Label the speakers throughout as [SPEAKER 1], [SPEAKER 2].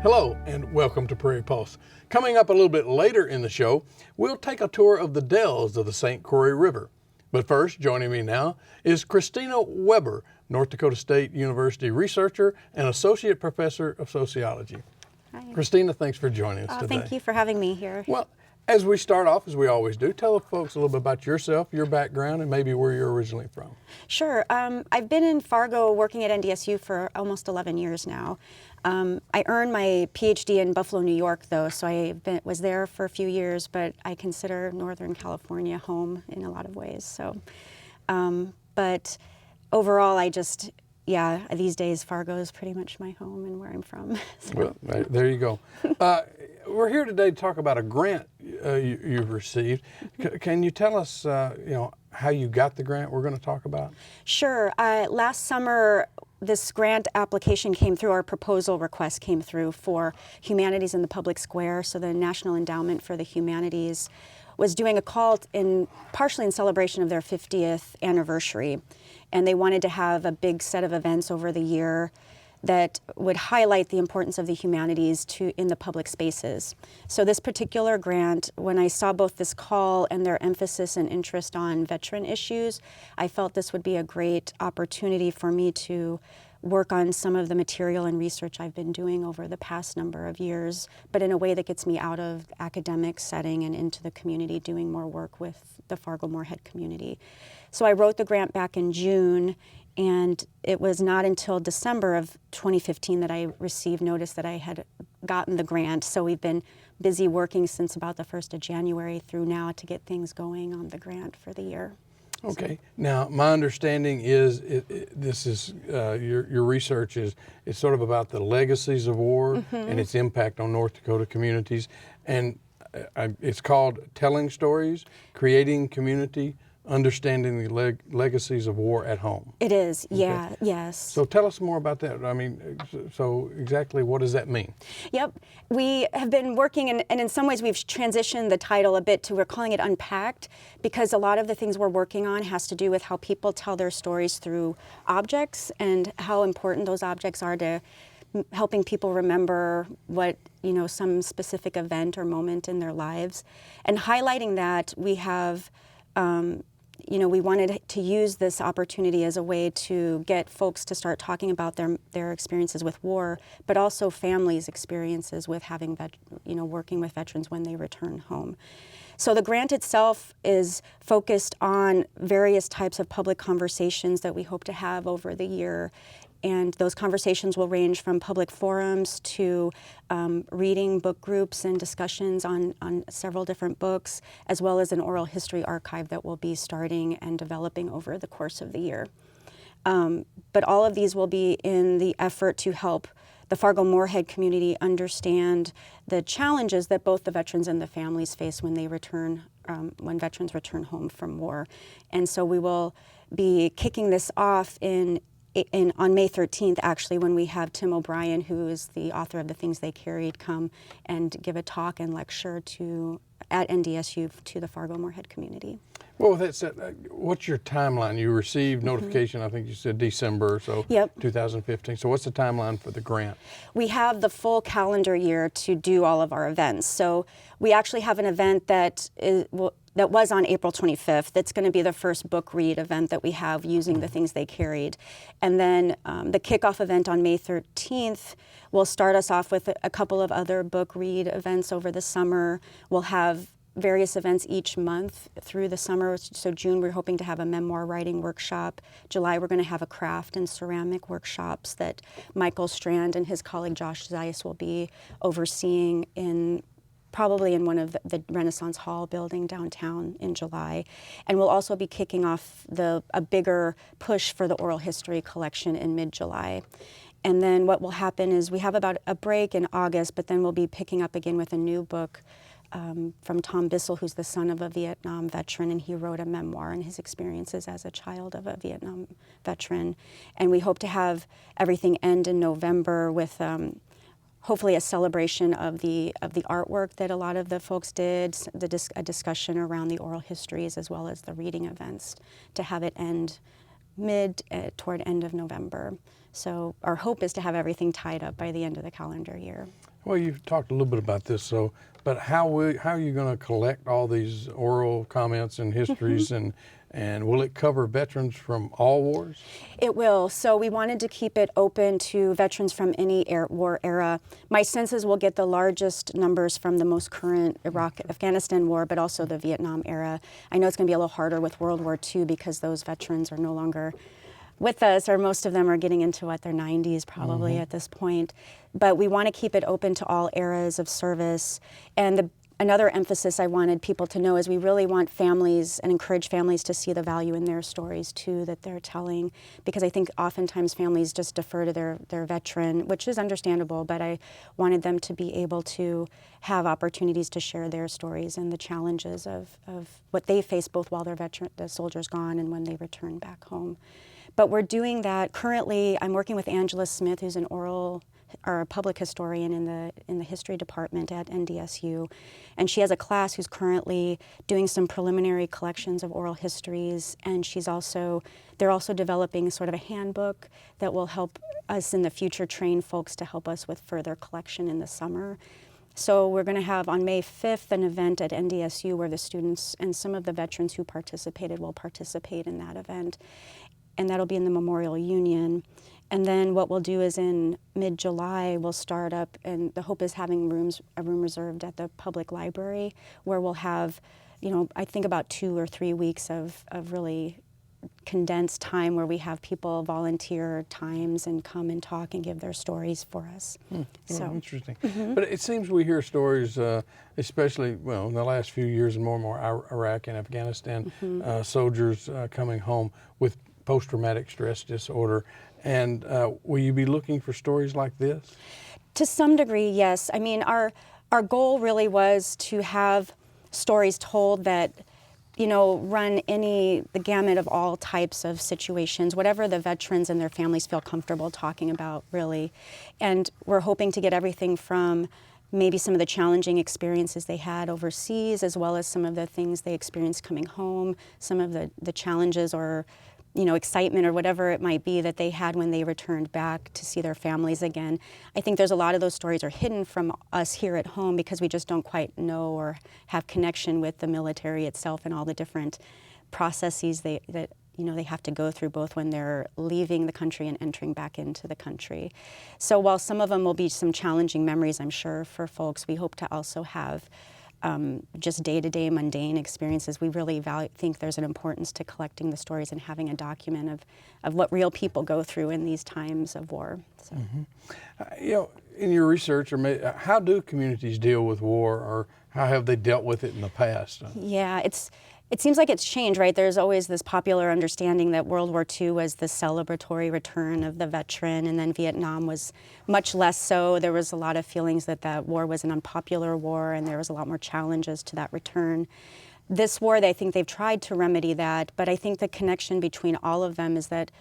[SPEAKER 1] Hello and welcome to Prairie Pulse. Coming up a little bit later in the show, we'll take a tour of the dells of the St. Croix River. But first, joining me now is Christina Weber, North Dakota State University researcher and associate professor of sociology.
[SPEAKER 2] Hi.
[SPEAKER 1] Christina, thanks for joining us today.
[SPEAKER 2] Thank you for having me here.
[SPEAKER 1] Well, as we start off, as we always do, tell the folks a little bit about yourself, your background, and maybe where you're originally from.
[SPEAKER 2] Sure. I've been in Fargo working at NDSU for almost 11 years now. I earned my PhD in Buffalo, New York, though, so I was there for a few years, but I consider Northern California home in a lot of ways. So, but overall, these days Fargo is pretty much my home and where I'm from. So.
[SPEAKER 1] Well, there you go. We're here today to talk about a grant you've received. Can you tell us, how you got the grant we're going to talk about?
[SPEAKER 2] Sure. Last summer, this grant application came through, our proposal request came through for Humanities in the Public Square. So the National Endowment for the Humanities was doing a call partially in celebration of their 50th anniversary. And they wanted to have a big set of events over the year that would highlight the importance of the humanities in the public spaces. So this particular grant, when I saw both this call and their emphasis and interest on veteran issues, I felt this would be a great opportunity for me to work on some of the material and research I've been doing over the past number of years, but in a way that gets me out of the academic setting and into the community, doing more work with the Fargo-Moorhead community. So I wrote the grant back in June, and it was not until December of 2015 that I received notice that I had gotten the grant. So we've been busy working since about the 1st of January through now to get things going on the grant for the year.
[SPEAKER 1] Okay. Now, my understanding is your research is sort of about the legacies of war and its impact on North Dakota communities, and it's called Telling Stories, Creating Community, Understanding the Legacies of War at Home.
[SPEAKER 2] It is, yeah,
[SPEAKER 1] Okay.
[SPEAKER 2] yes.
[SPEAKER 1] So tell us more about that. I mean, so exactly what does that mean?
[SPEAKER 2] Yep. We have been working, and in some ways we've transitioned the title a bit to, we're calling it Unpacked, because a lot of the things we're working on has to do with how people tell their stories through objects and how important those objects are to helping people remember some specific event or moment in their lives. And highlighting that, we have we wanted to use this opportunity as a way to get folks to start talking about their experiences with war, but also families' experiences with having working with veterans when they return home. So the grant itself is focused on various types of public conversations that we hope to have over the year. And those conversations will range from public forums to reading book groups and discussions on several different books, as well as an oral history archive that we'll be starting and developing over the course of the year. But all of these will be in the effort to help the Fargo-Moorhead community understand the challenges that both the veterans and the families face when they return, when veterans return home from war. And so we will be kicking this off on May 13th, actually, when we have Tim O'Brien, who is the author of The Things They Carried, come and give a talk and lecture at NDSU to the Fargo-Moorhead community.
[SPEAKER 1] Well, with that said, what's your timeline? You received notification, I think you said December, so
[SPEAKER 2] Yep.
[SPEAKER 1] 2015. So what's the timeline for the grant?
[SPEAKER 2] We have the full calendar year to do all of our events. So we actually have an event that was on April 25th. That's going to be the first book read event that we have using The Things They Carried. And then the kickoff event on May 13th will start us off with a couple of other book read events over the summer. We'll have various events each month through the summer. So June, we're hoping to have a memoir writing workshop. July, we're going to have a craft and ceramic workshops that Michael Strand and his colleague Josh Zeiss will be overseeing probably in one of the Renaissance Hall building downtown in July. And we'll also be kicking off a bigger push for the oral history collection in mid-July. And then what will happen is we have about a break in August, but then we'll be picking up again with a new book from Tom Bissell, who's the son of a Vietnam veteran, and he wrote a memoir on his experiences as a child of a Vietnam veteran. And we hope to have everything end in November with hopefully a celebration of the artwork that a lot of the folks did, a discussion around the oral histories as well as the reading events, to have it end toward end of November. So our hope is to have everything tied up by the end of the calendar year.
[SPEAKER 1] Well, you've talked a little bit about this, but how are you going to collect all these oral comments and histories, and will it cover veterans from all wars?
[SPEAKER 2] It will. So we wanted to keep it open to veterans from any war era. My sense is we'll get the largest numbers from the most current Iraq-Afghanistan war, but also the Vietnam era. I know it's going to be a little harder with World War II because those veterans are no longer with us, or most of them are getting into their 90s probably at this point. But we want to keep it open to all eras of service. And another emphasis I wanted people to know is we really want families and encourage families to see the value in their stories too that they're telling, because I think oftentimes families just defer to their veteran, which is understandable, but I wanted them to be able to have opportunities to share their stories and the challenges of what they face both while the soldier's gone and when they return back home. But we're doing that. Currently, I'm working with Angela Smith, who's an a public historian in the history department at NDSU, and she has a class who's currently doing some preliminary collections of oral histories, and they're also developing sort of a handbook that will help us in the future train folks to help us with further collection in the summer. So we're going to have on May 5th an event at NDSU where the students and some of the veterans who participated will participate in that event. And that'll be in the Memorial Union. And then what we'll do is in mid-July, we'll start up, and the hope is having a room reserved at the public library where we'll have, I think about 2 or 3 weeks of really condensed time where we have people volunteer times and come and talk and give their stories for us.
[SPEAKER 1] So interesting. But it seems we hear stories, especially, in the last few years and more Iraq and Afghanistan soldiers coming home with post-traumatic stress disorder. And will you be looking for stories like this?
[SPEAKER 2] To some degree, yes. I mean, our goal really was to have stories told that, run the gamut of all types of situations, whatever the veterans and their families feel comfortable talking about, really. And we're hoping to get everything from maybe some of the challenging experiences they had overseas, as well as some of the things they experienced coming home, some of the challenges or excitement or whatever it might be that they had when they returned back to see their families again. I think there's a lot of those stories are hidden from us here at home because we just don't quite know or have connection with the military itself and all the different processes that they have to go through both when they're leaving the country and entering back into the country. So while some of them will be some challenging memories, I'm sure, for folks, we hope to also have just day-to-day mundane experiences. We really think there's an importance to collecting the stories and having a document of what real people go through in these times of war. So.
[SPEAKER 1] In your research, how do communities deal with war, or how have they dealt with it in the past?
[SPEAKER 2] Yeah, it seems like it's changed, right? There's always this popular understanding that World War II was the celebratory return of the veteran, and then Vietnam was much less so. There was a lot of feelings that that war was an unpopular war, and there was a lot more challenges to that return. This war, I think they've tried to remedy that, but I think the connection between all of them is that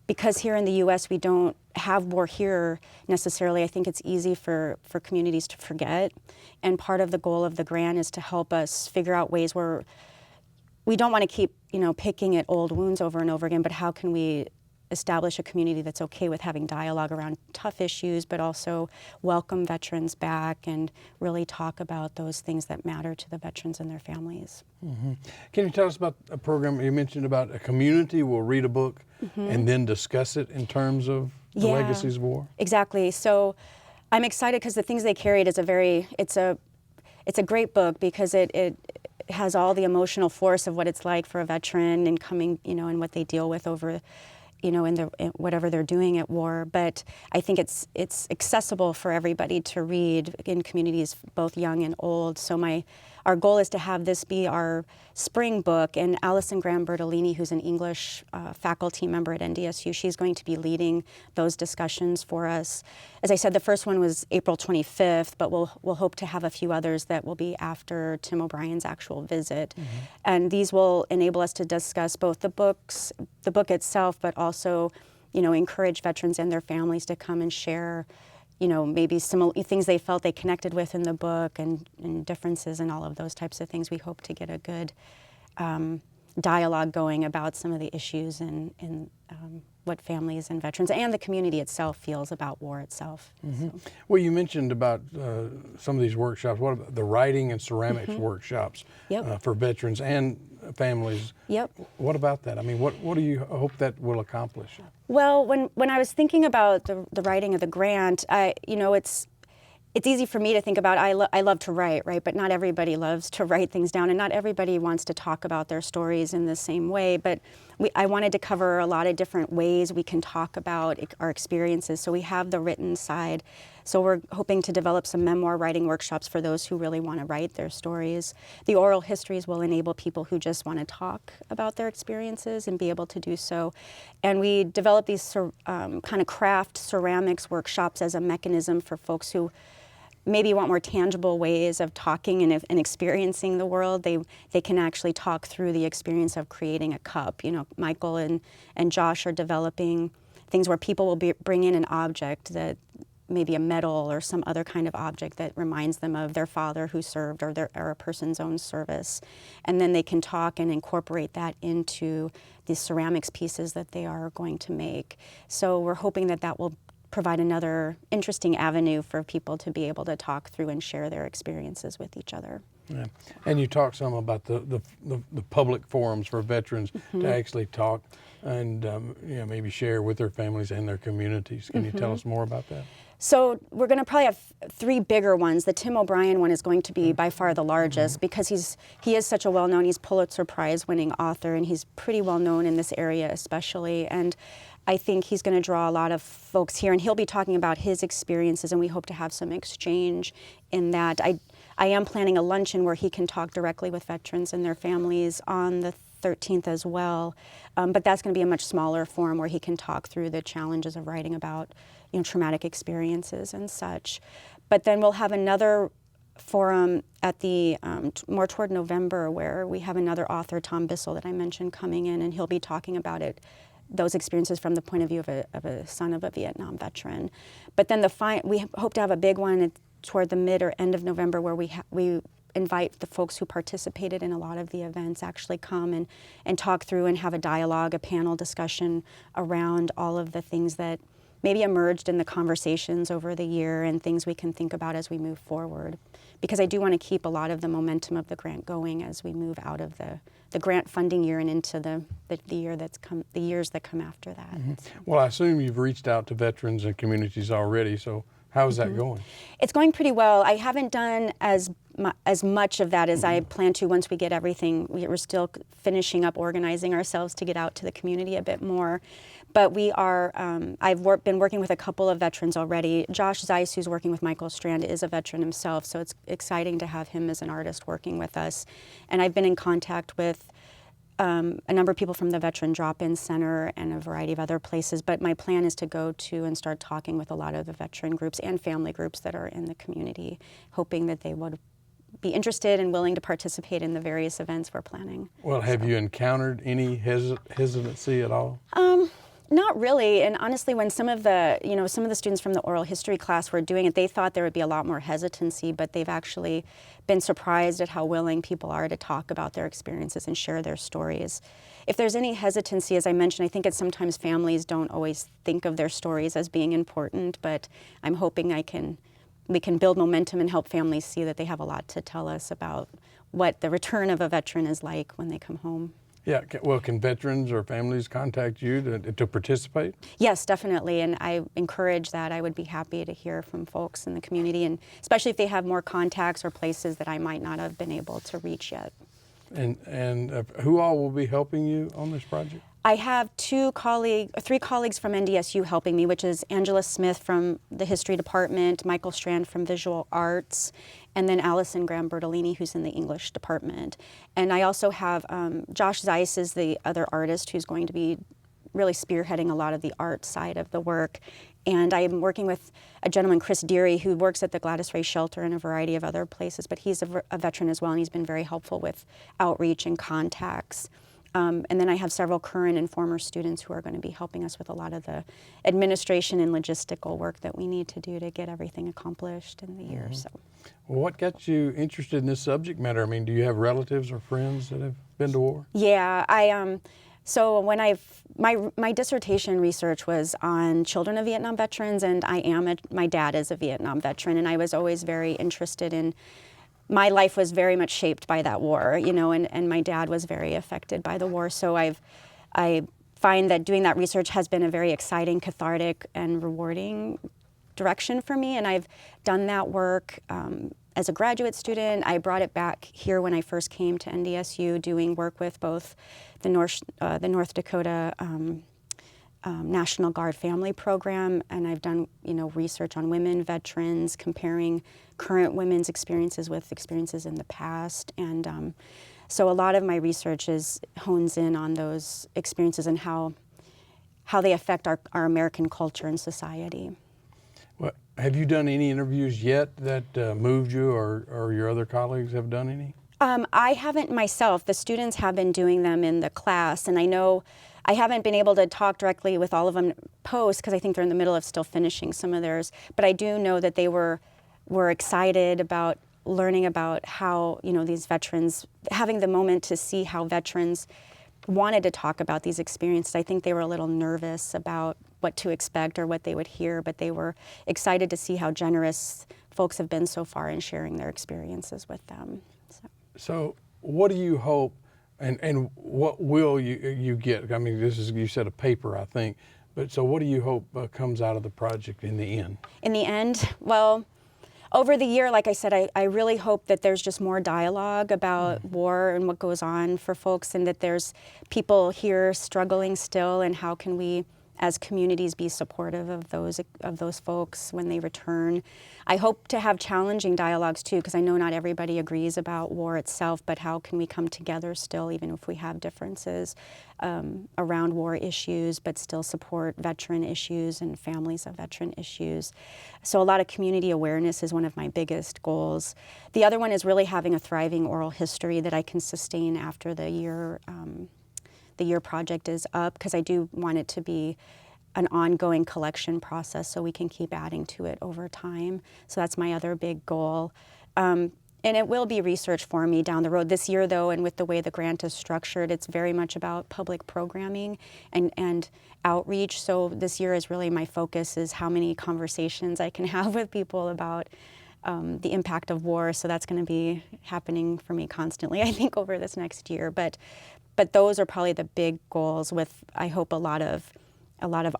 [SPEAKER 2] because here in the U.S. we don't have war here necessarily, I think it's easy for communities to forget. And part of the goal of the grant is to help us figure out ways where we don't want to keep, picking at old wounds over and over again, but how can we establish a community that's okay with having dialogue around tough issues, but also welcome veterans back and really talk about those things that matter to the veterans and their families.
[SPEAKER 1] Can you tell us about a program you mentioned about a community will read a book and then discuss it in terms of the legacies of war?
[SPEAKER 2] Exactly. So I'm excited because the things they carried is it's a great book because it has all the emotional force of what it's like for a veteran and coming, and what they deal with over, in whatever they're doing at war. But I think it's accessible for everybody to read in communities both young and old. So our goal is to have this be our spring book, and Alison Graham Bertolini, who's an English faculty member at NDSU, she's going to be leading those discussions for us. As I said, the first one was April 25th, but we'll hope to have a few others that will be after Tim O'Brien's actual visit. And these will enable us to discuss both the book itself, but also, encourage veterans and their families to come and share maybe some things they felt they connected with in the book and differences and all of those types of things. We hope to get a good dialogue going about some of the issues and what families and veterans and the community itself feels about war itself. So.
[SPEAKER 1] Well, you mentioned about some of these workshops. What about the writing and ceramics workshops
[SPEAKER 2] Yep.
[SPEAKER 1] for veterans and families?
[SPEAKER 2] Yep.
[SPEAKER 1] What about that? I mean, what do you hope that will accomplish?
[SPEAKER 2] Well, when I was thinking about the writing of the grant, it's easy for me to think about. I love to write, right? But not everybody loves to write things down, and not everybody wants to talk about their stories in the same way. But I wanted to cover a lot of different ways we can talk about our experiences. So we have the written side. So we're hoping to develop some memoir writing workshops for those who really want to write their stories. The oral histories will enable people who just want to talk about their experiences and be able to do so. And we develop these kind of craft ceramics workshops as a mechanism for folks who maybe want more tangible ways of talking and experiencing the world. They can actually talk through the experience of creating a cup. You know, Michael and Josh are developing things where people will bring in an object, that maybe a medal or some other kind of object that reminds them of their father who served, or a person's own service. And then they can talk and incorporate that into the ceramics pieces that they are going to make. So we're hoping that will provide another interesting avenue for people to be able to talk through and share their experiences with each other.
[SPEAKER 1] Yeah. And you talked some about the public forums for veterans to actually talk and maybe share with their families and their communities. Can you tell us more about that?
[SPEAKER 2] So we're going to probably have 3 bigger ones. The Tim O'Brien one is going to be by far the largest because he is such a well-known, he's Pulitzer Prize winning author, and he's pretty well known in this area especially. And I think he's going to draw a lot of folks here, and he'll be talking about his experiences, and we hope to have some exchange in that. I am planning a luncheon where he can talk directly with veterans and their families on the 13th as well, but that's going to be a much smaller forum where he can talk through the challenges of writing about traumatic experiences and such. But then we'll have another forum at the more toward November where we have another author, Tom Bissell, that I mentioned, coming in, and he'll be talking about those experiences from the point of view of a son of a Vietnam veteran. But then we hope to have a big one toward the mid or end of November where we invite the folks who participated in a lot of the events actually come and talk through and have a dialogue, a panel discussion around all of the things that maybe emerged in the conversations over the year and things we can think about as we move forward. Because I do want to keep a lot of the momentum of the grant going as we move out of the grant funding year and into the years that come after that.
[SPEAKER 1] Well, I assume you've reached out to veterans and communities already, so how's that going?
[SPEAKER 2] It's going pretty well. I haven't done as much of that as I plan to once we get everything. We're still finishing up organizing ourselves to get out to the community a bit more. But we are, I've been working with a couple of veterans already. Josh Zeiss, who's working with Michael Strand, is a veteran himself, so it's exciting to have him as an artist working with us. And I've been in contact with a number of people from the Veteran Drop-In Center and a variety of other places, but my plan is to go to and start talking with a lot of the veteran groups and family groups that are in the community, hoping that they would be interested and willing to participate in the various events we're planning.
[SPEAKER 1] Well, have you encountered any hesitancy at all?
[SPEAKER 2] Not really, and honestly, when some of the students from the oral history class were doing it, they thought there would be a lot more hesitancy, but they've actually been surprised at how willing people are to talk about their experiences and share their stories. If there's any hesitancy, as I mentioned, I think it's sometimes families don't always think of their stories as being important, but I'm hoping we can build momentum and help families see that they have a lot to tell us about what the return of a veteran is like when they come home.
[SPEAKER 1] Yeah, well, can veterans or families contact you to participate?
[SPEAKER 2] Yes, definitely, and I encourage that. I would be happy to hear from folks in the community, and especially if they have more contacts or places that I might not have been able to reach yet.
[SPEAKER 1] And who all will be helping you on this project?
[SPEAKER 2] I have 3 colleagues from NDSU helping me, which is Angela Smith from the History Department, Michael Strand from Visual Arts, and then Allison Graham Bertolini, who's in the English Department. And I also have Josh Zeiss is the other artist who's going to be really spearheading a lot of the art side of the work. And I'm working with a gentleman, Chris Deary, who works at the Gladys Ray Shelter and a variety of other places, but he's a veteran as well, and he's been very helpful with outreach and contacts. And then I have several current and former students who are going to be helping us with a lot of the administration and logistical work that we need to do to get everything accomplished in the year. So,
[SPEAKER 1] well, what got you interested in this subject matter? I mean, do you have relatives or friends that have been to war?
[SPEAKER 2] Yeah, So when my dissertation research was on children of Vietnam veterans, and my dad is a Vietnam veteran, and I was always very interested in, my life was very much shaped by that war, you know, and my dad was very affected by the war. So I find that doing that research has been a very exciting, cathartic, and rewarding direction for me, and I've done that work as a graduate student. I brought it back here when I first came to NDSU, doing work with both the North Dakota National Guard Family Program, and I've done, you know, research on women veterans, comparing current women's experiences with experiences in the past, and so a lot of my research hones in on those experiences and how they affect our American culture and society.
[SPEAKER 1] Well, have you done any interviews yet that moved you, or your other colleagues have done any?
[SPEAKER 2] I haven't myself. The students have been doing them in the class, and I know I haven't been able to talk directly with all of them post because I think they're in the middle of still finishing some of theirs. But I do know that they were excited about learning about how, you know, these veterans, having the moment to see how veterans wanted to talk about these experiences. I think they were a little nervous about what to expect or what they would hear, but they were excited to see how generous folks have been so far in sharing their experiences with them.
[SPEAKER 1] So what do you hope, and what will you get? I mean, this is, you said a paper, I think, but so what do you hope comes out of the project in the end? In the end,
[SPEAKER 2] well, over the year, like I said, I really hope that there's just more dialogue about war and what goes on for folks, and that there's people here struggling still, and how can we as communities be supportive of those folks when they return. I hope to have challenging dialogues too, because I know not everybody agrees about war itself, but how can we come together still, even if we have differences around war issues, but still support veteran issues and families of veteran issues. So a lot of community awareness is one of my biggest goals. The other one is really having a thriving oral history that I can sustain after the year project is up, because I do want it to be an ongoing collection process so we can keep adding to it over time. So that's my other big goal. And it will be research for me down the road. This year though, and with the way the grant is structured, it's very much about public programming and outreach. So this year is really, my focus is how many conversations I can have with people about the impact of war. So that's going to be happening for me constantly, I think, over this next year. But those are probably the big goals, with, I hope, a lot of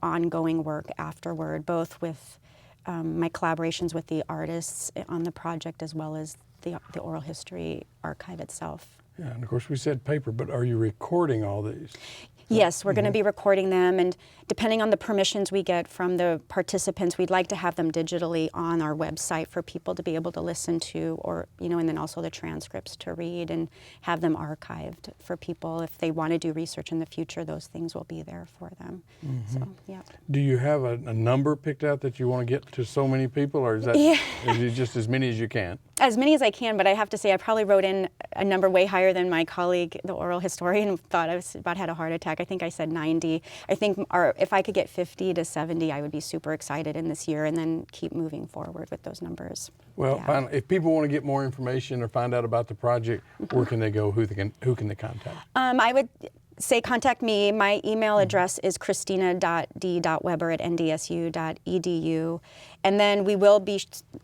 [SPEAKER 2] ongoing work afterward, both with my collaborations with the artists on the project, as well as the oral history archive itself.
[SPEAKER 1] Yeah, and of course we said paper, but are you recording all these?
[SPEAKER 2] Yes, we're going to be recording them, and depending on the permissions we get from the participants, we'd like to have them digitally on our website for people to be able to listen to, or, you know, and then also the transcripts to read, and have them archived for people. If they want to do research in the future, those things will be there for them. So, yeah.
[SPEAKER 1] Do you have a number picked out that you want to get to so many people, or is that is it just as many as you can?
[SPEAKER 2] As many as I can, but I have to say I probably wrote in a number way higher than my colleague, the oral historian, thought. I was about had a heart attack. I think I said 90. I think if I could get 50 to 70, I would be super excited in this year, and then keep moving forward with those numbers.
[SPEAKER 1] Well, finally, if people want to get more information or find out about the project, where can they go? Who can they contact? I would
[SPEAKER 2] say contact me. My email address is christina.d.weber@ndsu.edu, and then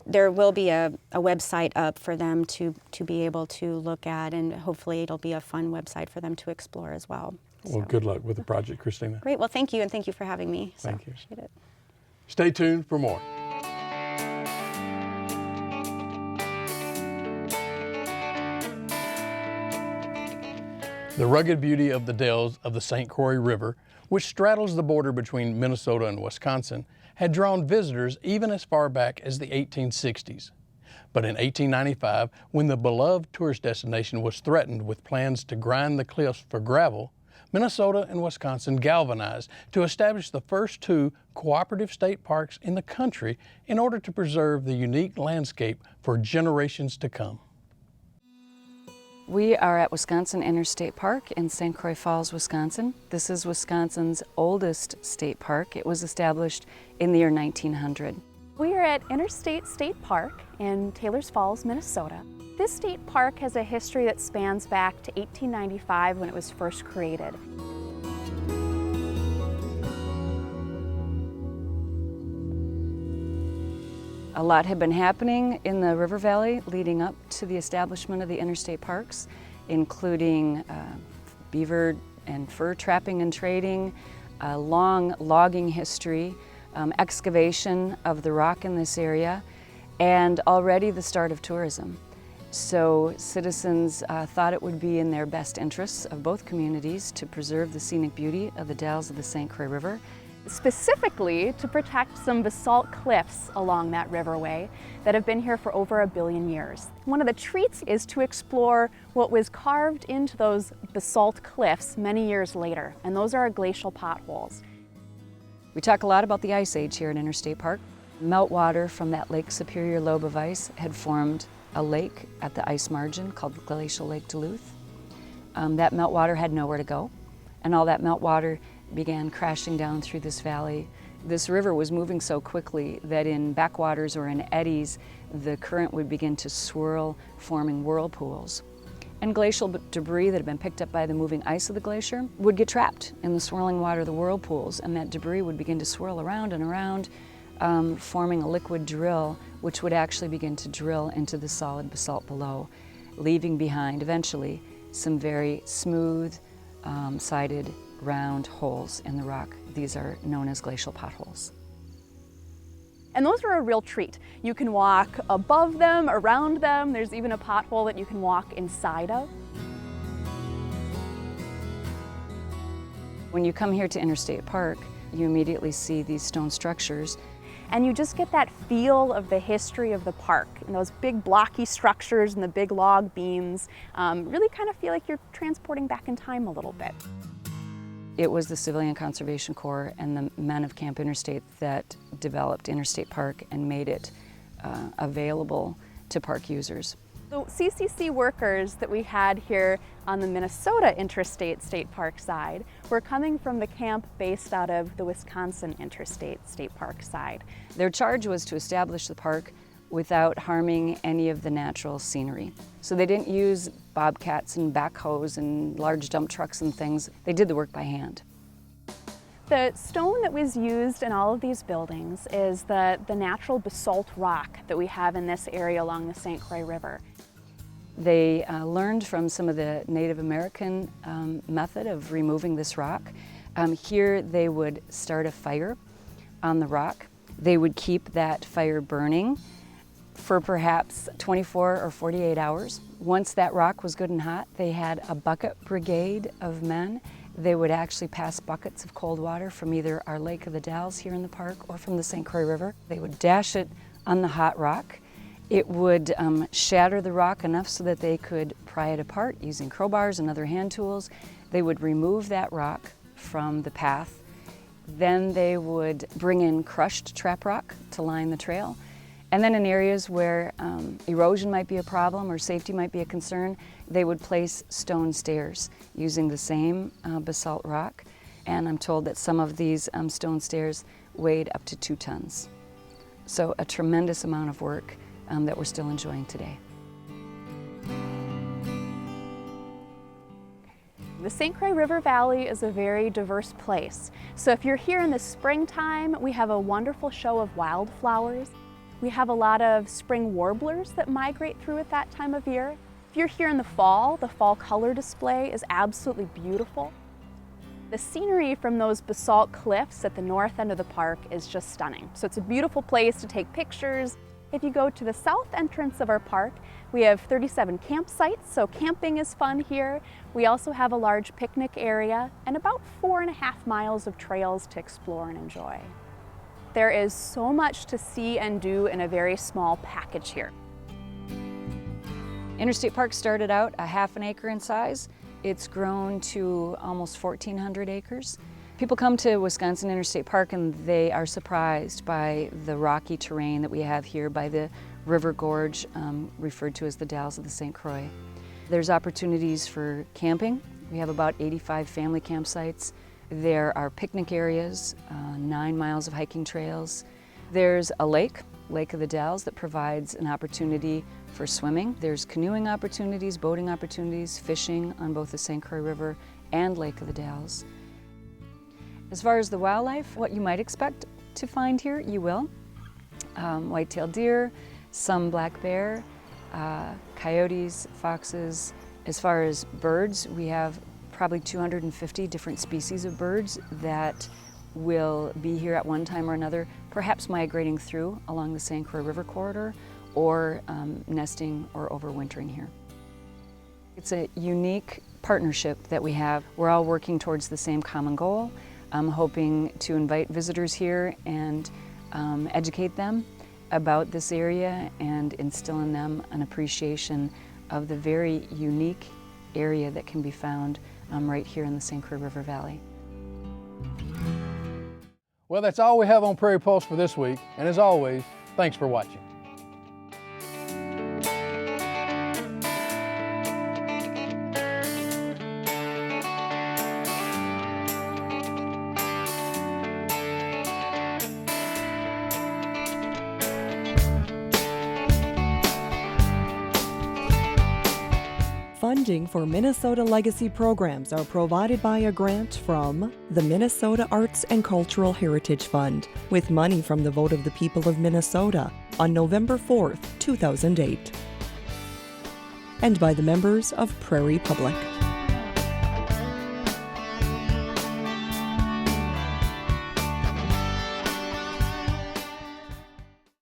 [SPEAKER 2] there will be a website up for them to be able to look at, and hopefully it'll be a fun website for them to explore as well.
[SPEAKER 1] Well, good luck with the project, Christina.
[SPEAKER 2] Great. Well, thank you, and thank you for having me.
[SPEAKER 1] Thank you.
[SPEAKER 2] Appreciate it.
[SPEAKER 1] Stay tuned for more. The rugged beauty of the dells of the St. Croix River, which straddles the border between Minnesota and Wisconsin, had drawn visitors even as far back as the 1860s. But in 1895, when the beloved tourist destination was threatened with plans to grind the cliffs for gravel, Minnesota and Wisconsin galvanized to establish the first two cooperative state parks in the country in order to preserve the unique landscape for generations to come.
[SPEAKER 3] We are at Wisconsin Interstate Park in St. Croix Falls, Wisconsin. This is Wisconsin's oldest state park. It was established in the year 1900.
[SPEAKER 4] We are at Interstate State Park in Taylors Falls, Minnesota. This state park has a history that spans back to 1895 when it was first created.
[SPEAKER 3] A lot had been happening in the river valley leading up to the establishment of the interstate parks, including beaver and fur trapping and trading, a long logging history, excavation of the rock in this area, and already the start of tourism. So citizens thought it would be in their best interests of both communities to preserve the scenic beauty of the dells of the St. Croix River.
[SPEAKER 4] Specifically to protect some basalt cliffs along that riverway that have been here for over 1 billion years. One of the treats is to explore what was carved into those basalt cliffs many years later, and those are glacial potholes.
[SPEAKER 3] We talk a lot about the Ice Age here at Interstate Park. Meltwater from that Lake Superior lobe of ice had formed a lake at the ice margin called Glacial Lake Duluth. That meltwater had nowhere to go, and all that meltwater began crashing down through this valley. This river was moving so quickly that in backwaters or in eddies, the current would begin to swirl, forming whirlpools. And glacial debris that had been picked up by the moving ice of the glacier would get trapped in the swirling water of the whirlpools, and that debris would begin to swirl around and around, forming a liquid drill, which would actually begin to drill into the solid basalt below, leaving behind eventually some very smooth, sided, round holes in the rock. These are known as glacial potholes.
[SPEAKER 4] And those are a real treat. You can walk above them, around them. There's even a pothole that you can walk inside of.
[SPEAKER 3] When you come here to Interstate Park, you immediately see these stone structures.
[SPEAKER 4] And you just get that feel of the history of the park. And those big blocky structures and the big log beams really kind of feel like you're transporting back in time a little bit.
[SPEAKER 3] It was the Civilian Conservation Corps and the men of Camp Interstate that developed Interstate Park and made it available to park users.
[SPEAKER 4] The CCC workers that we had here on the Minnesota Interstate State Park side were coming from the camp based out of the Wisconsin Interstate State Park side.
[SPEAKER 3] Their charge was to establish the park without harming any of the natural scenery. So they didn't use bobcats and backhoes and large dump trucks and things. They did the work by hand.
[SPEAKER 4] The stone that was used in all of these buildings is the natural basalt rock that we have in this area along the St. Croix River.
[SPEAKER 3] They learned from some of the Native American method of removing this rock. Here they would start a fire on the rock. They would keep that fire burning for perhaps 24 or 48 hours. Once that rock was good and hot, they had a bucket brigade of men. They would actually pass buckets of cold water from either our Lake of the Dalles here in the park or from the St. Croix River. They would dash it on the hot rock. It would shatter the rock enough so that they could pry it apart using crowbars and other hand tools. They would remove that rock from the path. Then they would bring in crushed trap rock to line the trail. And then in areas where erosion might be a problem or safety might be a concern, they would place stone stairs using the same basalt rock. And I'm told that some of these stone stairs weighed up to 2 tons. So a tremendous amount of work that we're still enjoying today.
[SPEAKER 4] The St. Croix River Valley is a very diverse place. So if you're here in the springtime, we have a wonderful show of wildflowers. We have a lot of spring warblers that migrate through at that time of year. If you're here in the fall color display is absolutely beautiful. The scenery from those basalt cliffs at the north end of the park is just stunning. So it's a beautiful place to take pictures. If you go to the south entrance of our park, we have 37 campsites, so camping is fun here. We also have a large picnic area and about 4.5 miles of trails to explore and enjoy. There is so much to see and do in a very small package here.
[SPEAKER 3] Interstate Park started out a ½ an acre in size. It's grown to almost 1,400 acres. People come to Wisconsin Interstate Park and they are surprised by the rocky terrain that we have here by the river gorge, referred to as the Dalles of the St. Croix. There's opportunities for camping. We have about 85 family campsites. There are picnic areas, 9 miles of hiking trails. There's a lake, Lake of the Dalles, that provides an opportunity for swimming. There's canoeing opportunities, boating opportunities, fishing on both the St. Croix River and Lake of the Dalles. As far as the wildlife, what you might expect to find here, you will. white-tailed deer, some black bear, coyotes, foxes. As far as birds, we have probably 250 different species of birds that will be here at one time or another, perhaps migrating through along the St. Croix River corridor or nesting or overwintering here. It's a unique partnership that we have. We're all working towards the same common goal. I'm hoping to invite visitors here and educate them about this area and instill in them an appreciation of the very unique area that can be found right here in the St. Croix River Valley.
[SPEAKER 1] Well, that's all we have on Prairie Pulse for this week, and as always, thanks for watching.
[SPEAKER 5] Funding for Minnesota Legacy programs are provided by a grant from the Minnesota Arts and Cultural Heritage Fund, with money from the vote of the people of Minnesota on November 4th, 2008, and by the members of Prairie Public.